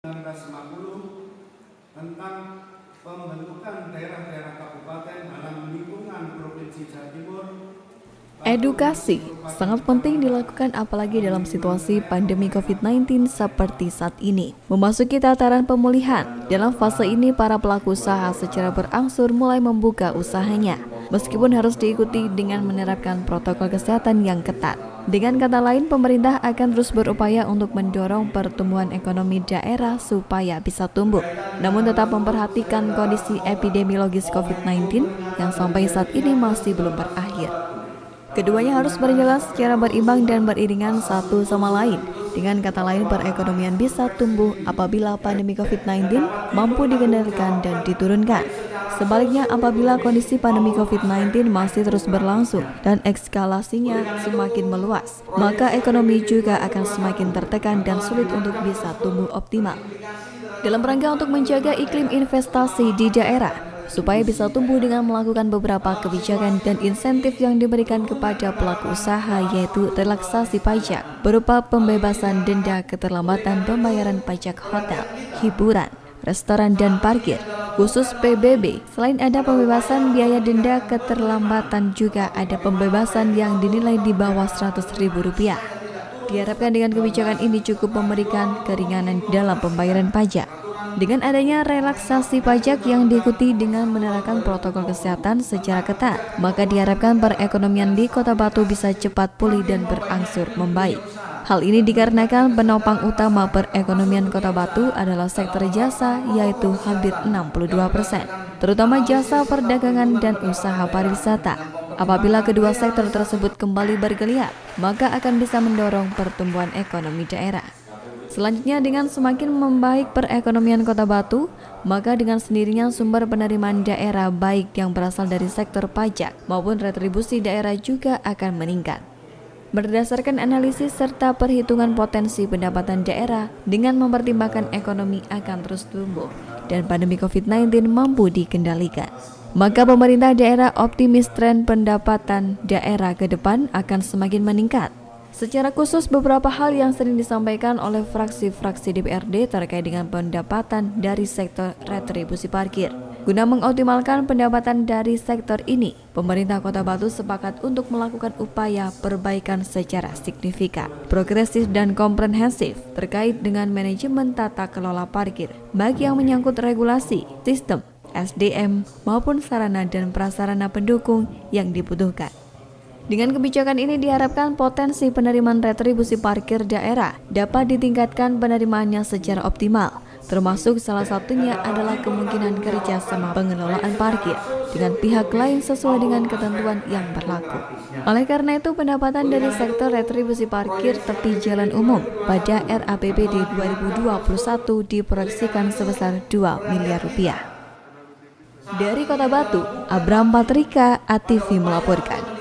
1950 tentang pembentukan daerah-daerah kabupaten dalam lingkungan Provinsi Jawa Timur. Edukasi sangat penting dilakukan apalagi dalam situasi pandemi COVID-19 seperti saat ini. Memasuki tataran pemulihan, dalam fase ini para pelaku usaha secara berangsur mulai membuka usahanya. Meskipun harus diikuti dengan menerapkan protokol kesehatan yang ketat. Dengan kata lain, pemerintah akan terus berupaya untuk mendorong pertumbuhan ekonomi daerah supaya bisa tumbuh. Namun tetap memperhatikan kondisi epidemiologis COVID-19 yang sampai saat ini masih belum berakhir. Keduanya harus berjalan secara berimbang dan beriringan satu sama lain. Dengan kata lain, perekonomian bisa tumbuh apabila pandemi COVID-19 mampu dikendalikan dan diturunkan. Sebaliknya, apabila kondisi pandemi COVID-19 masih terus berlangsung dan eskalasinya semakin meluas, maka ekonomi juga akan semakin tertekan dan sulit untuk bisa tumbuh optimal. Dalam rangka untuk menjaga iklim investasi di daerah, supaya bisa tumbuh dengan melakukan beberapa kebijakan dan insentif yang diberikan kepada pelaku usaha, yaitu relaksasi pajak berupa pembebasan denda keterlambatan pembayaran pajak hotel, hiburan, restoran, dan parkir. Khusus PBB, selain ada pembebasan biaya denda keterlambatan, juga ada pembebasan yang dinilai di bawah Rp100.000. Diharapkan dengan kebijakan ini cukup memberikan keringanan dalam pembayaran pajak. Dengan adanya relaksasi pajak yang diikuti dengan menerapkan protokol kesehatan secara ketat, maka diharapkan perekonomian di Kota Batu bisa cepat pulih dan berangsur membaik. Hal ini dikarenakan penopang utama perekonomian Kota Batu adalah sektor jasa, yaitu hampir 62%, terutama jasa perdagangan dan usaha pariwisata. Apabila kedua sektor tersebut kembali bergeliat, maka akan bisa mendorong pertumbuhan ekonomi daerah. Selanjutnya, dengan semakin membaik perekonomian Kota Batu, maka dengan sendirinya sumber penerimaan daerah baik yang berasal dari sektor pajak maupun retribusi daerah juga akan meningkat. Berdasarkan analisis serta perhitungan potensi pendapatan daerah dengan mempertimbangkan ekonomi akan terus tumbuh dan pandemi COVID-19 mampu dikendalikan, maka pemerintah daerah optimis tren pendapatan daerah ke depan akan semakin meningkat. Secara khusus, beberapa hal yang sering disampaikan oleh fraksi-fraksi DPRD terkait dengan pendapatan dari sektor retribusi parkir. Guna mengoptimalkan pendapatan dari sektor ini, pemerintah Kota Batu sepakat untuk melakukan upaya perbaikan secara signifikan, progresif dan komprehensif terkait dengan manajemen tata kelola parkir, baik yang menyangkut regulasi, sistem, SDM, maupun sarana dan prasarana pendukung yang dibutuhkan. Dengan kebijakan ini diharapkan potensi penerimaan retribusi parkir daerah dapat ditingkatkan penerimaannya secara optimal, termasuk salah satunya adalah kemungkinan kerjasama pengelolaan parkir dengan pihak lain sesuai dengan ketentuan yang berlaku. Oleh karena itu, pendapatan dari sektor retribusi parkir tepi jalan umum pada RAPBD 2021 diproyeksikan sebesar Rp2 miliar. Dari Kota Batu, Abram Patrika, ATV melaporkan.